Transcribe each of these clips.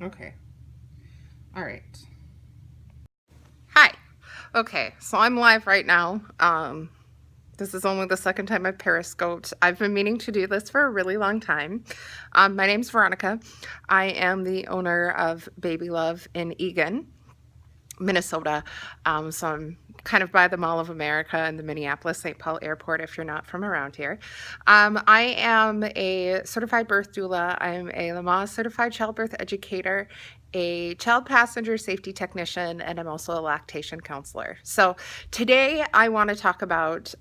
Okay. All right. Hi. Okay, so I'm live right now. This is only the second time I've periscoped. I've been meaning to do this for a really long time. My name's Veronica. I am the owner of Baby Love in Eagan, Minnesota. So I'm kind of by the Mall of America and the Minneapolis-St. Paul Airport if you're not from around here. I am a certified birth doula. I'm a Lamaze certified childbirth educator, a child passenger safety technician, and I'm also a lactation counselor. So today I want to talk about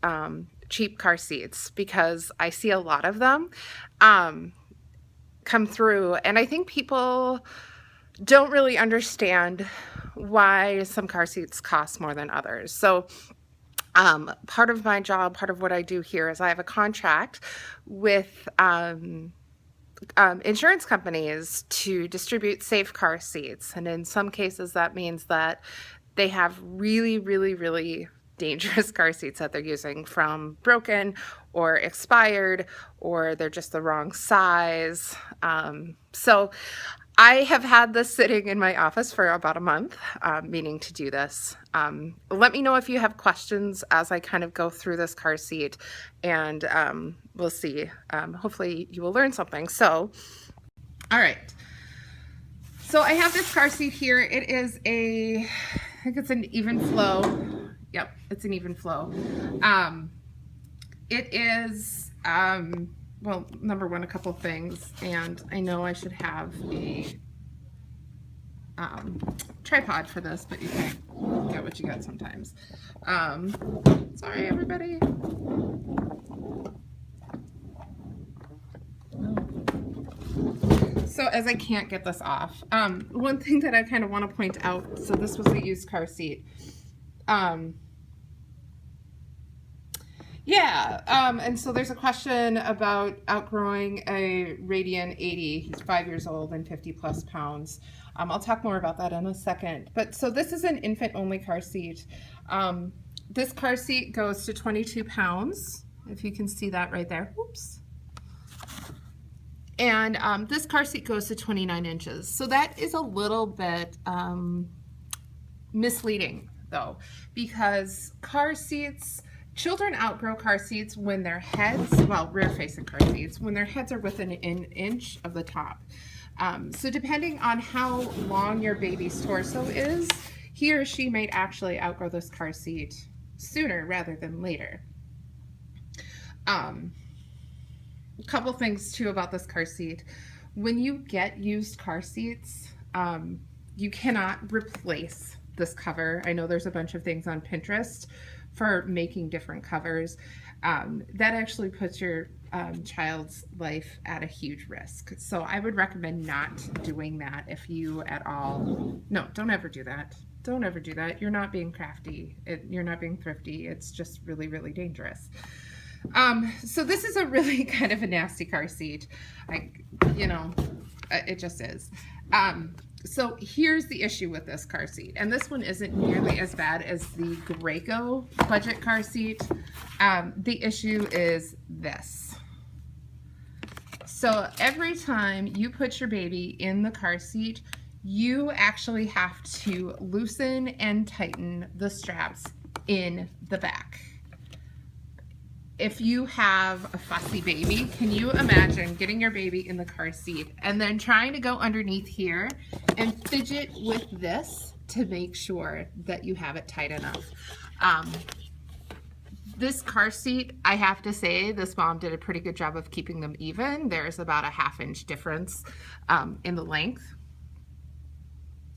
cheap car seats because I see a lot of them come through, and I think people don't really understand why some car seats cost more than others. So part of my job, part of what I do here is I have a contract with insurance companies to distribute safe car seats. And in some cases, that means that they have really, really, really dangerous car seats that they're using, from broken or expired, or they're just the wrong size. So I have had this sitting in my office for about a month, meaning to do this. Let me know if you have questions as I kind of go through this car seat, and we'll see. Hopefully you will learn something. So, all right. So I have this car seat here. It is I think it's an even flow. Yep, it's an even flow. It is, well, number one, a couple things, and I know I should have a tripod for this, but you can't get what you get sometimes. Sorry, everybody. So as I can't get this off, one thing that I kind of want to point out, so this was a used car seat. And so there's a question about outgrowing a Radian 80. He's 5 years old and 50 plus pounds. I'll talk more about that in a second. But so this is an infant only car seat. This car seat goes to 22 pounds, if you can see that right there. Oops. And this car seat goes to 29 inches. So that is a little bit misleading though, because car seats, children outgrow car seats when their heads, well, rear-facing car seats, when their heads are within an inch of the top. So depending on how long your baby's torso is, he or she might actually outgrow this car seat sooner rather than later. A couple things too about this car seat. When you get used car seats, you cannot replace this cover. I know there's a bunch of things on Pinterest for making different covers. That actually puts your child's life at a huge risk. So I would recommend not doing that if you at all, no, don't ever do that. Don't ever do that. You're not being crafty. You're not being thrifty. It's just really, really dangerous. So this is a really kind of a nasty car seat. It just is. So here's the issue with this car seat, and this one isn't nearly as bad as the Graco budget car seat. The issue is this. So every time you put your baby in the car seat, you actually have to loosen and tighten the straps in the back. If you have a fussy baby, can you imagine getting your baby in the car seat and then trying to go underneath here and fidget with this to make sure that you have it tight enough? This car seat, I have to say, this mom did a pretty good job of keeping them even. There's about a ½ inch difference in the length,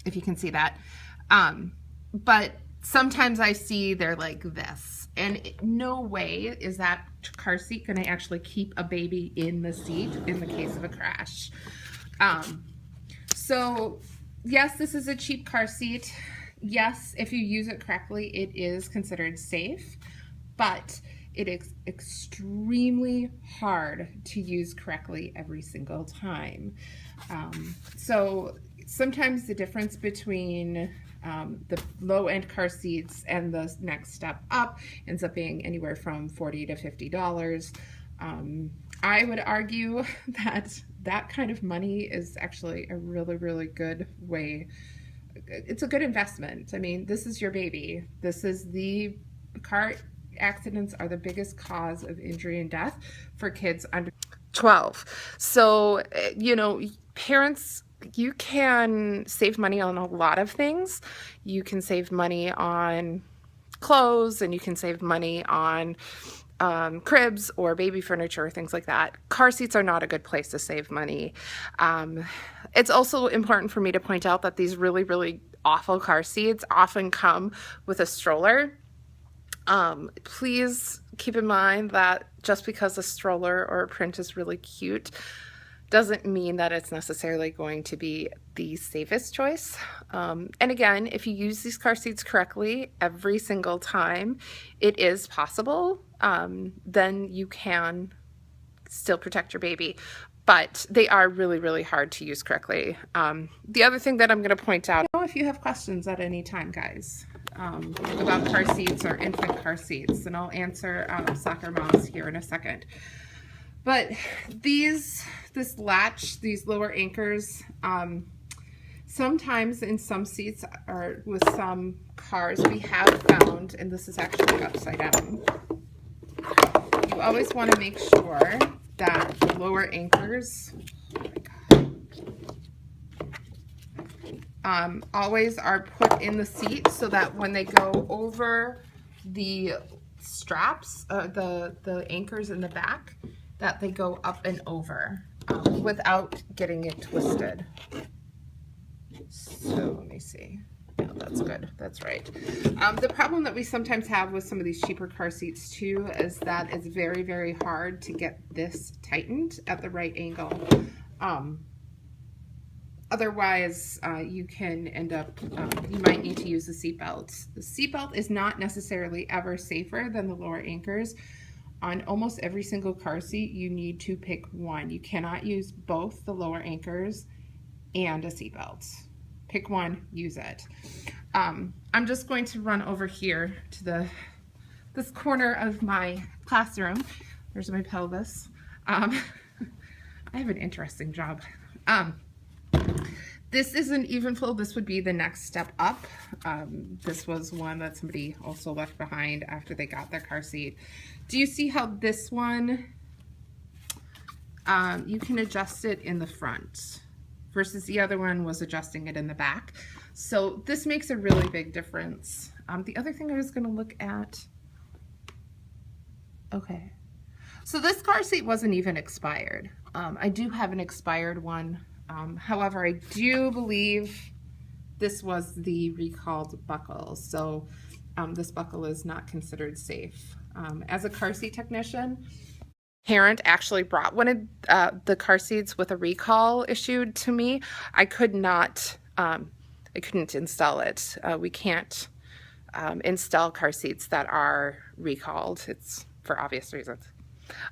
if you can see that. But sometimes I see they're like this, and no way is that car seat going to actually keep a baby in the seat in the case of a crash. So yes, this is a cheap car seat. Yes, if you use it correctly, it is considered safe, but it is extremely hard to use correctly every single time. So sometimes the difference between the low-end car seats and the next step up ends up being anywhere from $40 to $50. I would argue that that kind of money is actually a really, really good way. It's a good investment. I mean, this is your baby. This is the car accidents are the biggest cause of injury and death for kids under 12. So, parents, you can save money on a lot of things. You can save money on clothes, and you can save money on cribs or baby furniture or things like that. Car seats are not a good place to save money. It's also important for me to point out that these really, really awful car seats often come with a stroller. Please keep in mind that just because a stroller or a print is really cute doesn't mean that it's necessarily going to be the safest choice. And again, if you use these car seats correctly every single time it is possible, then you can still protect your baby. But they are really, really hard to use correctly. The other thing that I'm going to point out, if you have questions at any time, guys, about car seats or infant car seats, and I'll answer soccer moms here in a second. But this latch, these lower anchors, sometimes in some seats or with some cars we have found, and this is actually upside down, you always want to make sure that the lower anchors always are put in the seat so that when they go over the straps, the anchors in the back, that they go up and over without getting it twisted. So let me see. Yeah, that's good. That's right. The problem that we sometimes have with some of these cheaper car seats too is that it's very, very hard to get this tightened at the right angle. Otherwise, you can end up, you might need to use the seatbelt. The seatbelt is not necessarily ever safer than the lower anchors. On almost every single car seat, you need to pick one. You cannot use both the lower anchors and a seatbelt. Pick one, use it. I'm just going to run over here to this corner of my classroom. There's my pelvis. I have an interesting job. This isn't even full. This would be the next step up. This was one that somebody also left behind after they got their car seat. Do you see how this one, you can adjust it in the front versus the other one was adjusting it in the back. So this makes a really big difference. The other thing I was going to look at, okay. So this car seat wasn't even expired. I do have an expired one. However, I do believe this was the recalled buckle. So this buckle is not considered safe. As a car seat technician, parent actually brought one of the car seats with a recall issued to me. I couldn't install it. We can't install car seats that are recalled. It's for obvious reasons.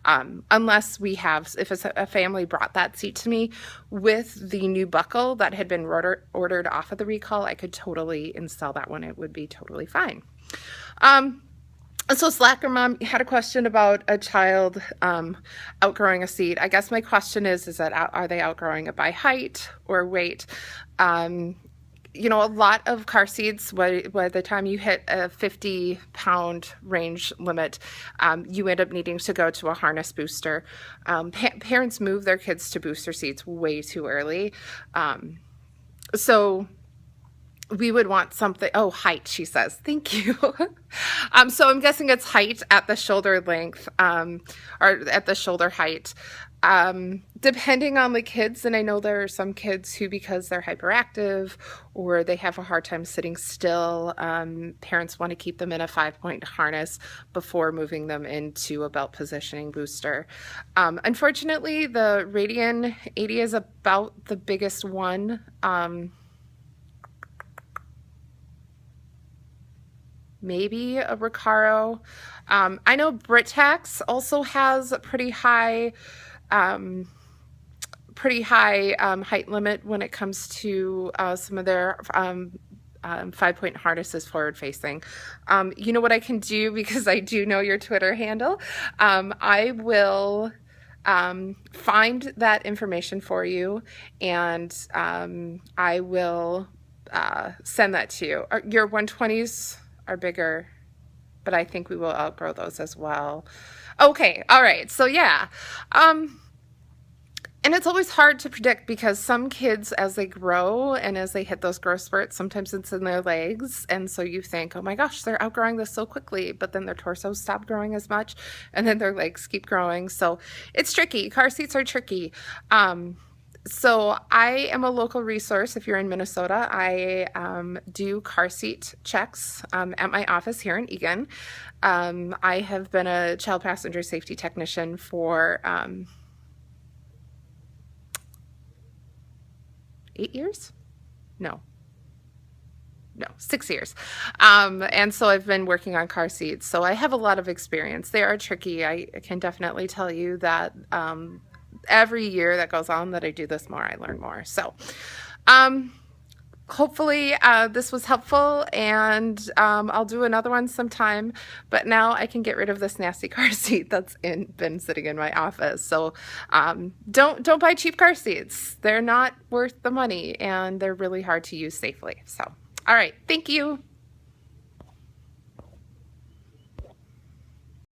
Unless we have, if a family brought that seat to me with the new buckle that had been ordered off of the recall, I could totally install that one. It would be totally fine. So Slacker Mom had a question about a child outgrowing a seat. I guess my question is that are they outgrowing it by height or weight? You know, a lot of car seats, by the time you hit a 50-pound range limit, you end up needing to go to a harness booster. Parents move their kids to booster seats way too early. So we would want something, oh, height, she says. Thank you. So I'm guessing it's height at the shoulder length, or at the shoulder height. Depending on the kids, and I know there are some kids who, because they're hyperactive or they have a hard time sitting still, parents want to keep them in a 5-point harness before moving them into a belt positioning booster. Unfortunately, the Radian 80 is about the biggest one. Maybe a Recaro. I know Britax also has a pretty high height limit when it comes to some of their 5-point harnesses forward facing. You know what I can do, because I do know your Twitter handle. I will find that information for you, and I will send that to you. Your 120s are bigger, but I think we will outgrow those as well. Okay, all right, so yeah. And it's always hard to predict because some kids, as they grow and as they hit those growth spurts, sometimes it's in their legs. And so you think, oh my gosh, they're outgrowing this so quickly, but then their torsos stop growing as much and then their legs keep growing. So it's tricky. Car seats are tricky. So I am a local resource. If you're in Minnesota, I do car seat checks at my office here in Eagan. I have been a child passenger safety technician for 8 years? No, 6 years. And so I've been working on car seats. So I have a lot of experience. They are tricky. I can definitely tell you that every year that goes on that I do this more, I learn more. So hopefully this was helpful, and I'll do another one sometime, but now I can get rid of this nasty car seat that's been sitting in my office. So don't buy cheap car seats. They're not worth the money, and they're really hard to use safely. So all right, thank you.